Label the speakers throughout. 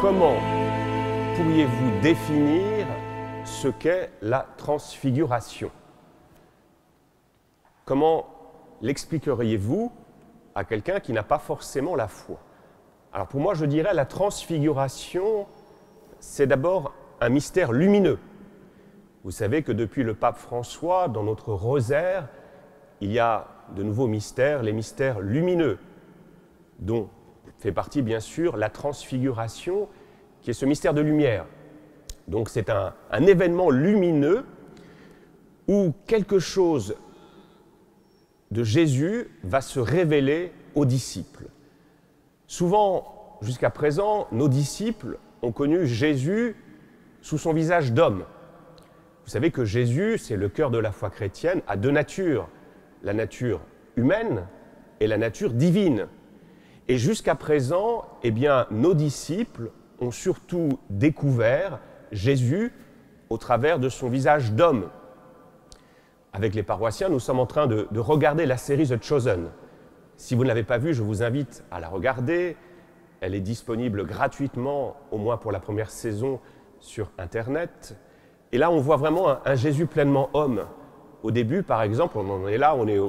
Speaker 1: comment pourriez-vous définir ce qu'est la transfiguration? Comment l'expliqueriez-vous à quelqu'un qui n'a pas forcément la foi? Alors pour moi, je dirais la transfiguration, c'est d'abord un mystère lumineux. Vous savez que depuis le pape François, dans notre rosaire, il y a de nouveaux mystères, les mystères lumineux, dont fait partie bien sûr la transfiguration, qui est ce mystère de lumière. Donc c'est un événement lumineux où quelque chose de Jésus va se révéler aux disciples. Souvent, jusqu'à présent, nos disciples ont connu Jésus sous son visage d'homme. Vous savez que Jésus, c'est le cœur de la foi chrétienne, a deux natures, la nature humaine et la nature divine. Et jusqu'à présent, eh bien, nos disciples ont surtout découvert Jésus au travers de son visage d'homme. Avec les paroissiens, nous sommes en train de regarder la série The Chosen. Si vous ne l'avez pas vue, je vous invite à la regarder. Elle est disponible gratuitement, au moins pour la première saison, sur Internet. Et là, on voit vraiment un Jésus pleinement homme. Au début, par exemple, on en est là, on est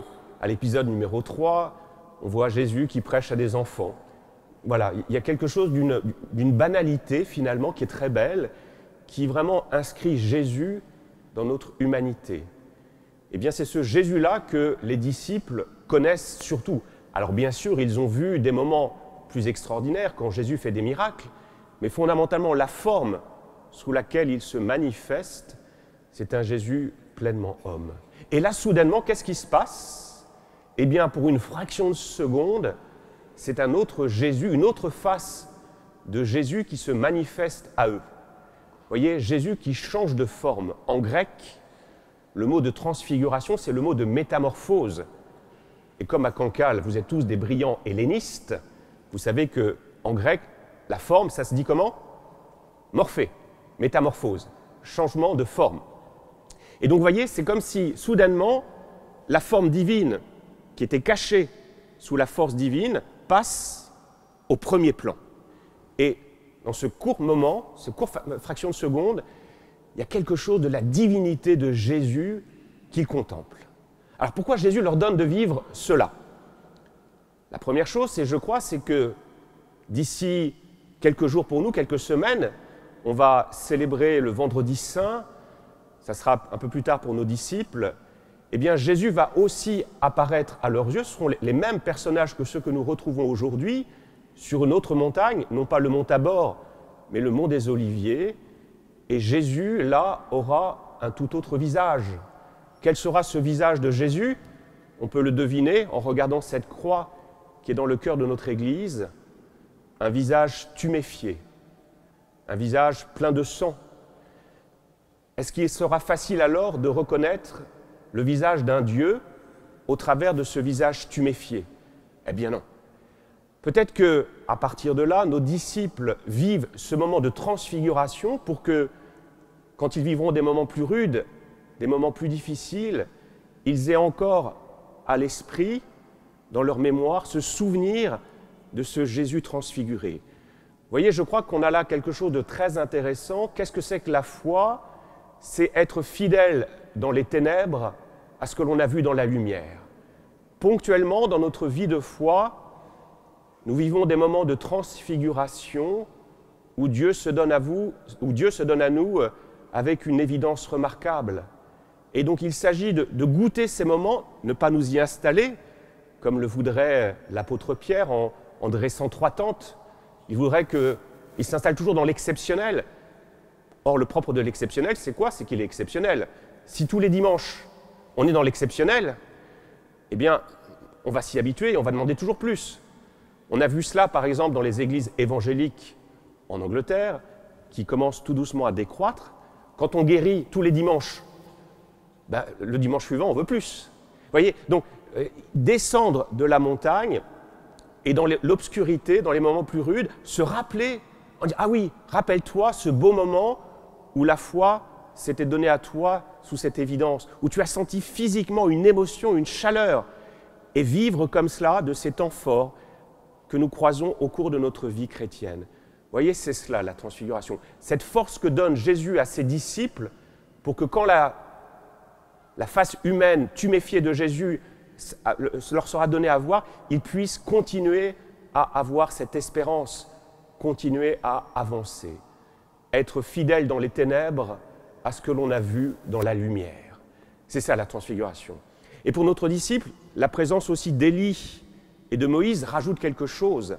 Speaker 1: à l'épisode numéro 3, on voit Jésus qui prêche à des enfants. Voilà, il y a quelque chose d'une banalité, finalement, qui est très belle, qui vraiment inscrit Jésus dans notre humanité. Eh bien, c'est ce Jésus-là que les disciples connaissent surtout. Alors, bien sûr, ils ont vu des moments plus extraordinaires quand Jésus fait des miracles, mais fondamentalement, la forme sous laquelle il se manifeste, c'est un Jésus pleinement homme. Et là, soudainement, qu'est-ce qui se passe? Eh bien, pour une fraction de seconde, c'est un autre Jésus, une autre face de Jésus qui se manifeste à eux. Vous voyez, Jésus qui change de forme. En grec, le mot de transfiguration, c'est le mot de métamorphose. Et comme à Cancale, vous êtes tous des brillants hellénistes, vous savez qu'en grec, la forme, ça se dit comment? Morphée, métamorphose, changement de forme. Et donc, vous voyez, c'est comme si, soudainement, la forme divine qui était cachée sous la force divine passe au premier plan. Et dans ce court moment, ce court fraction de seconde, il y a quelque chose de la divinité de Jésus qu'ils contemplent. Alors pourquoi Jésus leur donne de vivre cela? La première chose, je crois, c'est que d'ici quelques jours pour nous, quelques semaines, on va célébrer le Vendredi Saint, ça sera un peu plus tard pour nos disciples. Eh bien, Jésus va aussi apparaître à leurs yeux. Ce seront les mêmes personnages que ceux que nous retrouvons aujourd'hui sur une autre montagne, non pas le mont Tabor, mais le mont des Oliviers. Et Jésus, là, aura un tout autre visage. Quel sera ce visage de Jésus? On peut le deviner en regardant cette croix qui est dans le cœur de notre Église. Un visage tuméfié, un visage plein de sang. Est-ce qu'il sera facile alors de reconnaître le visage d'un Dieu au travers de ce visage tuméfié? Eh bien non. Peut-être qu'à partir de là, nos disciples vivent ce moment de transfiguration pour que, quand ils vivront des moments plus rudes, des moments plus difficiles, ils aient encore à l'esprit, dans leur mémoire, ce souvenir de ce Jésus transfiguré. Vous voyez, je crois qu'on a là quelque chose de très intéressant. Qu'est-ce que c'est que la foi? C'est être fidèle dans les ténèbres à ce que l'on a vu dans la lumière. Ponctuellement, dans notre vie de foi, nous vivons des moments de transfiguration où Dieu se donne à nous avec une évidence remarquable. Et donc il s'agit de goûter ces moments, ne pas nous y installer, comme le voudrait l'apôtre Pierre en dressant 3 tentes. Il voudrait qu'il s'installe toujours dans l'exceptionnel. Or, le propre de l'exceptionnel, c'est quoi? C'est qu'il est exceptionnel. Si tous les dimanches, on est dans l'exceptionnel, eh bien, on va s'y habituer et on va demander toujours plus. On a vu cela, par exemple, dans les églises évangéliques en Angleterre, qui commencent tout doucement à décroître. Quand on guérit tous les dimanches, le dimanche suivant, on veut plus. Vous voyez, donc, descendre de la montagne et dans l'obscurité, dans les moments plus rudes, se rappeler, on dit, ah oui, rappelle-toi ce beau moment où la foi s'était donnée à toi sous cette évidence, où tu as senti physiquement une émotion, une chaleur, et vivre comme cela de ces temps forts que nous croisons au cours de notre vie chrétienne. voyez, c'est cela la transfiguration. Cette force que donne Jésus à ses disciples pour que quand la face humaine tuméfiée de Jésus leur sera donnée à voir, ils puissent continuer à avoir cette espérance, continuer à avancer, être fidèles dans les ténèbres à ce que l'on a vu dans la lumière. C'est ça la transfiguration. Et pour notre disciple, la présence aussi d'Élie et de Moïse rajoute quelque chose.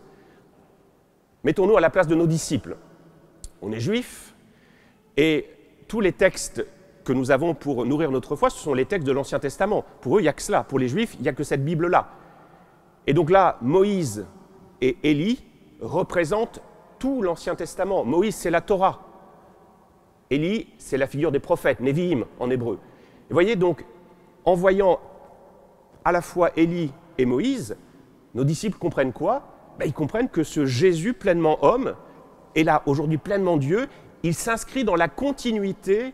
Speaker 1: Mettons-nous à la place de nos disciples. On est juifs et tous les textes que nous avons pour nourrir notre foi, ce sont les textes de l'Ancien Testament. Pour eux, il n'y a que cela. Pour les Juifs, il n'y a que cette Bible-là. Et donc là, Moïse et Élie représentent tout l'Ancien Testament. Moïse, c'est la Torah. Élie, c'est la figure des prophètes, Nevi'im en hébreu. Et vous voyez donc, en voyant à la fois Élie et Moïse, nos disciples comprennent quoi? Ils comprennent que ce Jésus pleinement homme, et là aujourd'hui pleinement Dieu, il s'inscrit dans la continuité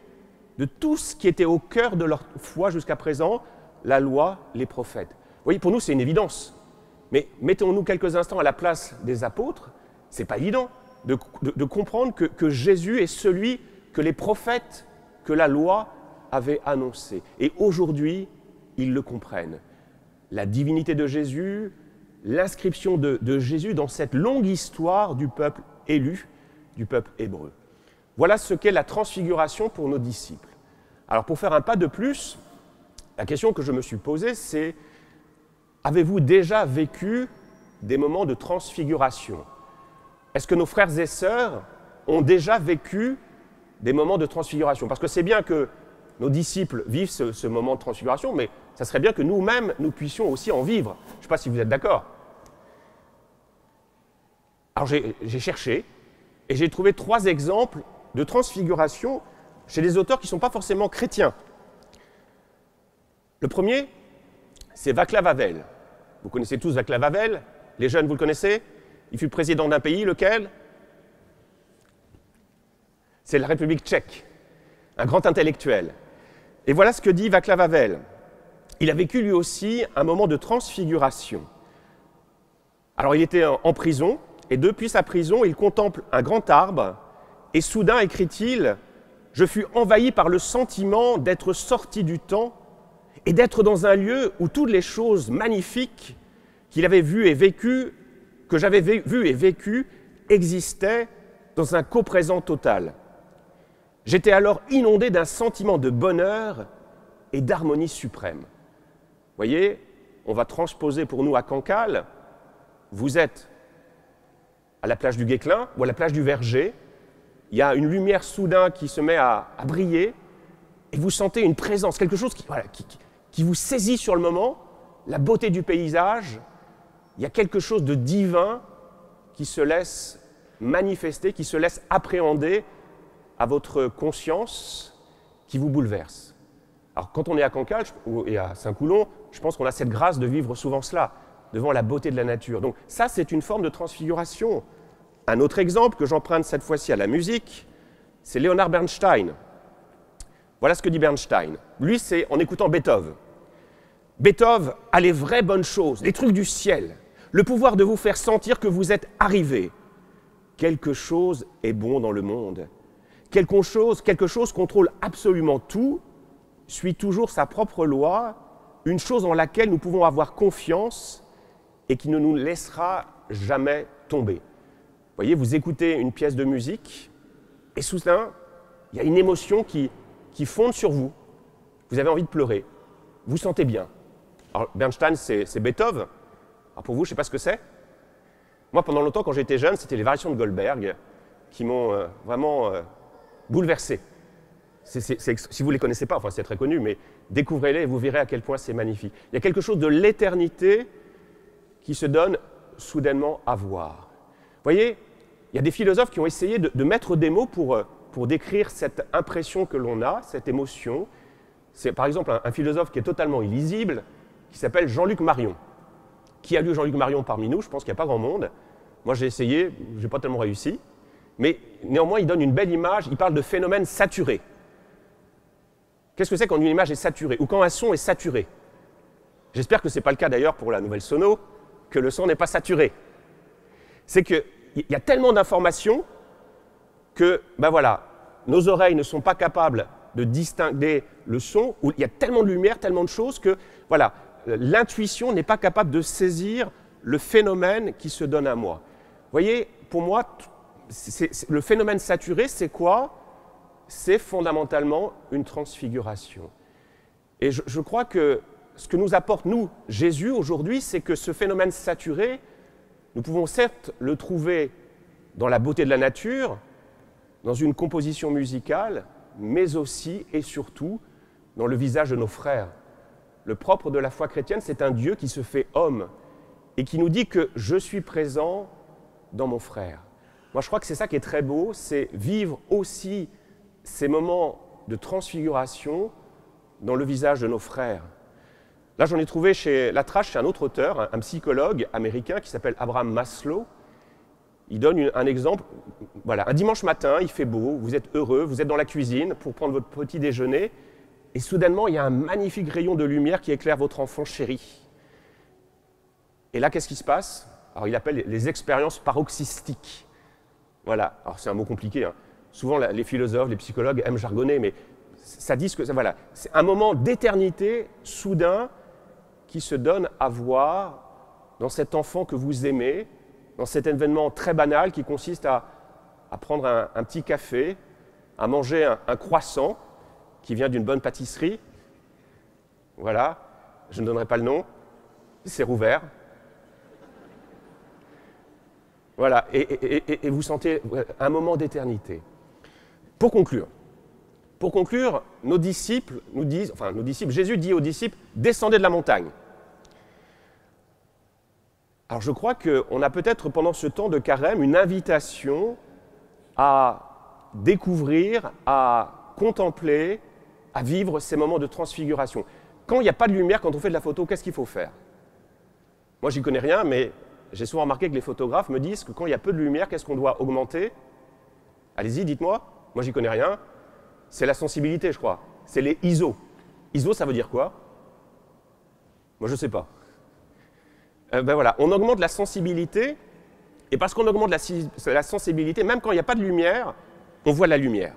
Speaker 1: de tout ce qui était au cœur de leur foi jusqu'à présent, la loi, les prophètes. Vous voyez, pour nous, c'est une évidence. Mais mettons-nous quelques instants à la place des apôtres, ce n'est pas évident de comprendre que Jésus est celui que les prophètes, que la loi avait annoncé. Et aujourd'hui, ils le comprennent. La divinité de Jésus, l'inscription de Jésus dans cette longue histoire du peuple élu, du peuple hébreu. Voilà ce qu'est la transfiguration pour nos disciples. Alors pour faire un pas de plus, la question que je me suis posée, c'est: avez-vous déjà vécu des moments de transfiguration? Est-ce que nos frères et sœurs ont déjà vécu des moments de transfiguration? Parce que c'est bien que nos disciples vivent ce moment de transfiguration, mais ça serait bien que nous-mêmes, nous puissions aussi en vivre. Je ne sais pas si vous êtes d'accord. Alors j'ai cherché et j'ai trouvé 3 exemples de transfiguration chez des auteurs qui ne sont pas forcément chrétiens. Le premier, c'est Václav Havel. Vous connaissez tous Václav Havel? Les jeunes, vous le connaissez? Il fut président d'un pays, lequel? C'est la République tchèque, un grand intellectuel. Et voilà ce que dit Václav Havel. Il a vécu lui aussi un moment de transfiguration. Alors il était en prison, et depuis sa prison, il contemple un grand arbre, et soudain, écrit-il, « Je fus envahi par le sentiment d'être sorti du temps et d'être dans un lieu où toutes les choses magnifiques qu'il avait vues et vécues, que j'avais vues et vécues, existaient dans un coprésent total. J'étais alors inondé d'un sentiment de bonheur et d'harmonie suprême. » Vous voyez, on va transposer pour nous à Cancale. Vous êtes à la plage du Guesclin ou à la plage du Verger. Il y a une lumière soudain qui se met à briller et vous sentez une présence, quelque chose qui vous saisit sur le moment, la beauté du paysage. Il y a quelque chose de divin qui se laisse manifester, qui se laisse appréhender à votre conscience, qui vous bouleverse. Alors quand on est à Cancale et à Saint-Coulon, je pense qu'on a cette grâce de vivre souvent cela, devant la beauté de la nature. Donc ça, c'est une forme de transfiguration. Un autre exemple que j'emprunte cette fois-ci à la musique, c'est Leonard Bernstein. Voilà ce que dit Bernstein. Lui, c'est en écoutant Beethoven. Beethoven a les vraies bonnes choses, les trucs du ciel, le pouvoir de vous faire sentir que vous êtes arrivé. Quelque chose est bon dans le monde. Quelque chose contrôle absolument tout, suit toujours sa propre loi, une chose en laquelle nous pouvons avoir confiance et qui ne nous laissera jamais tomber. Vous voyez, vous écoutez une pièce de musique et soudain, il y a une émotion qui fonde sur vous. Vous avez envie de pleurer. Vous sentez bien. Alors, Bernstein, c'est Beethoven. Alors pour vous, je ne sais pas ce que c'est. Moi, pendant longtemps, quand j'étais jeune, c'était les variations de Goldberg qui m'ont vraiment bouleversé. Si vous ne les connaissez pas, enfin c'est très connu, mais découvrez-les et vous verrez à quel point c'est magnifique. Il y a quelque chose de l'éternité qui se donne soudainement à voir. Vous voyez, il y a des philosophes qui ont essayé de mettre des mots pour décrire cette impression que l'on a, cette émotion. C'est par exemple un philosophe qui est totalement illisible, qui s'appelle Jean-Luc Marion. Qui a lu Jean-Luc Marion parmi nous? Je pense qu'il n'y a pas grand monde. Moi j'ai essayé, je n'ai pas tellement réussi. Mais néanmoins, il donne une belle image, il parle de phénomène saturé. Qu'est-ce que c'est quand une image est saturée ou quand un son est saturé? J'espère que ce n'est pas le cas d'ailleurs pour la nouvelle sono, que le son n'est pas saturé. C'est qu'il il y a tellement d'informations que, ben voilà, nos oreilles ne sont pas capables de distinguer le son, où il y a tellement de lumière, tellement de choses que, voilà, l'intuition n'est pas capable de saisir le phénomène qui se donne à moi. Vous voyez, pour moi, le phénomène saturé, c'est quoi? C'est fondamentalement une transfiguration. Et je crois que ce que nous apporte, nous, Jésus, aujourd'hui, c'est que ce phénomène saturé, nous pouvons certes le trouver dans la beauté de la nature, dans une composition musicale, mais aussi et surtout dans le visage de nos frères. Le propre de la foi chrétienne, c'est un Dieu qui se fait homme et qui nous dit que je suis présent dans mon frère. Moi, je crois que c'est ça qui est très beau, c'est vivre aussi ces moments de transfiguration dans le visage de nos frères. Là, j'en ai trouvé chez Latrache, chez un autre auteur, un psychologue américain qui s'appelle Abraham Maslow. Il donne un exemple. Voilà, un dimanche matin, il fait beau, vous êtes heureux, vous êtes dans la cuisine pour prendre votre petit déjeuner, et soudainement, il y a un magnifique rayon de lumière qui éclaire votre enfant chéri. Et là, qu'est-ce qui se passe? Alors, il appelle les expériences paroxystiques. Voilà, alors c'est un mot compliqué, hein. Souvent, les philosophes, les psychologues aiment jargonner, mais ça dit que voilà, c'est un moment d'éternité soudain qui se donne à voir dans cet enfant que vous aimez, dans cet événement très banal qui consiste à prendre un petit café, à manger un croissant qui vient d'une bonne pâtisserie. Voilà, je ne donnerai pas le nom, c'est rouvert. Voilà, et vous sentez un moment d'éternité. Pour conclure, nos disciples nous disent, Jésus dit aux disciples, descendez de la montagne. Alors je crois qu'on a peut-être pendant ce temps de carême une invitation à découvrir, à contempler, à vivre ces moments de transfiguration. Quand il n'y a pas de lumière, quand on fait de la photo, qu'est-ce qu'il faut faire? Moi, j'y connais rien, mais j'ai souvent remarqué que les photographes me disent que quand il y a peu de lumière, qu'est-ce qu'on doit augmenter? Allez-y, dites-moi. Moi, j'y connais rien. C'est la sensibilité, je crois. C'est les ISO. ISO, ça veut dire quoi? Moi, je ne sais pas. Ben voilà, on augmente la sensibilité, et parce qu'on augmente la sensibilité, même quand il n'y a pas de lumière, on voit la lumière.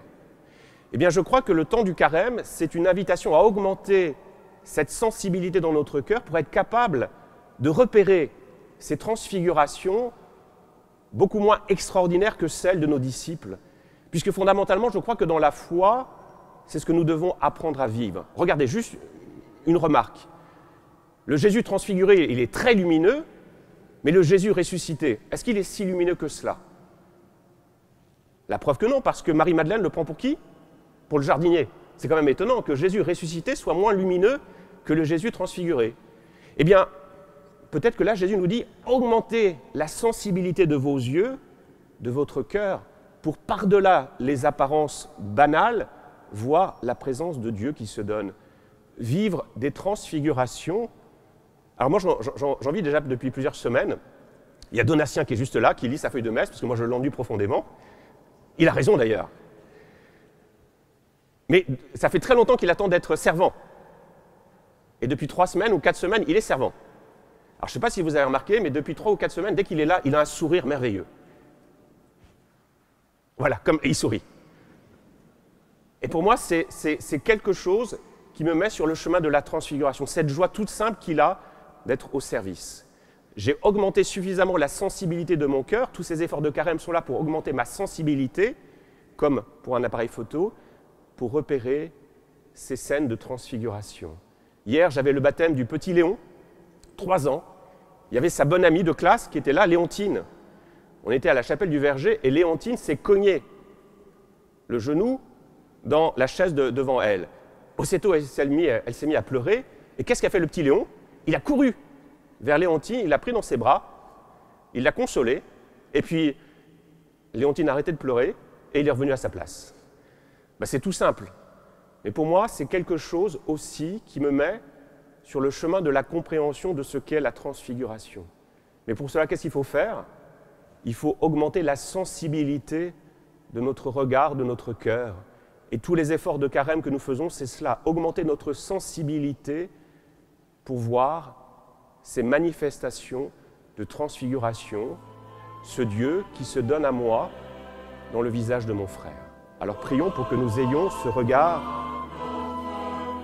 Speaker 1: Eh bien, je crois que le temps du carême, c'est une invitation à augmenter cette sensibilité dans notre cœur pour être capable de repérer ces transfigurations beaucoup moins extraordinaires que celles de nos disciples. Puisque fondamentalement, je crois que dans la foi, c'est ce que nous devons apprendre à vivre. Regardez, juste une remarque. Le Jésus transfiguré, il est très lumineux, mais le Jésus ressuscité, est-ce qu'il est si lumineux que cela? La preuve que non, parce que Marie-Madeleine le prend pour qui? Pour le jardinier. C'est quand même étonnant que Jésus ressuscité soit moins lumineux que le Jésus transfiguré. Eh bien, peut-être que là, Jésus nous dit, augmentez la sensibilité de vos yeux, de votre cœur, pour par-delà les apparences banales, voir la présence de Dieu qui se donne. Vivre des transfigurations. Alors moi, j'en vis déjà depuis plusieurs semaines. Il y a Donatien qui est juste là, qui lit sa feuille de messe, parce que moi je l'ennuie profondément. Il a raison d'ailleurs. Mais ça fait très longtemps qu'il attend d'être servant. Et depuis 3 semaines ou 4 semaines, il est servant. Alors je ne sais pas si vous avez remarqué, mais depuis 3 ou 4 semaines, dès qu'il est là, il a un sourire merveilleux. Voilà, comme il sourit. Et pour moi, c'est quelque chose qui me met sur le chemin de la transfiguration, cette joie toute simple qu'il a d'être au service. J'ai augmenté suffisamment la sensibilité de mon cœur, tous ces efforts de carême sont là pour augmenter ma sensibilité, comme pour un appareil photo, pour repérer ces scènes de transfiguration. Hier, j'avais le baptême du petit Léon, 3 ans. Il y avait sa bonne amie de classe qui était là, Léontine. On était à la chapelle du Verger et Léontine s'est cognée le genou dans la chaise devant elle. Aussitôt, elle s'est mise à pleurer. Et qu'est-ce qu'a fait le petit Léon? Il a couru vers Léontine, il l'a pris dans ses bras, il l'a consolée, et puis Léontine a arrêté de pleurer et il est revenu à sa place. Ben, c'est tout simple. Mais pour moi, c'est quelque chose aussi qui me met sur le chemin de la compréhension de ce qu'est la transfiguration. Mais pour cela, qu'est-ce qu'il faut faire? Il faut augmenter la sensibilité de notre regard, de notre cœur. Et tous les efforts de carême que nous faisons, c'est cela, augmenter notre sensibilité pour voir ces manifestations de transfiguration ce Dieu qui se donne à moi dans le visage de mon frère. Alors prions pour que nous ayons ce regard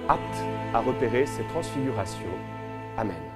Speaker 1: apte à repérer ces transfigurations. Amen.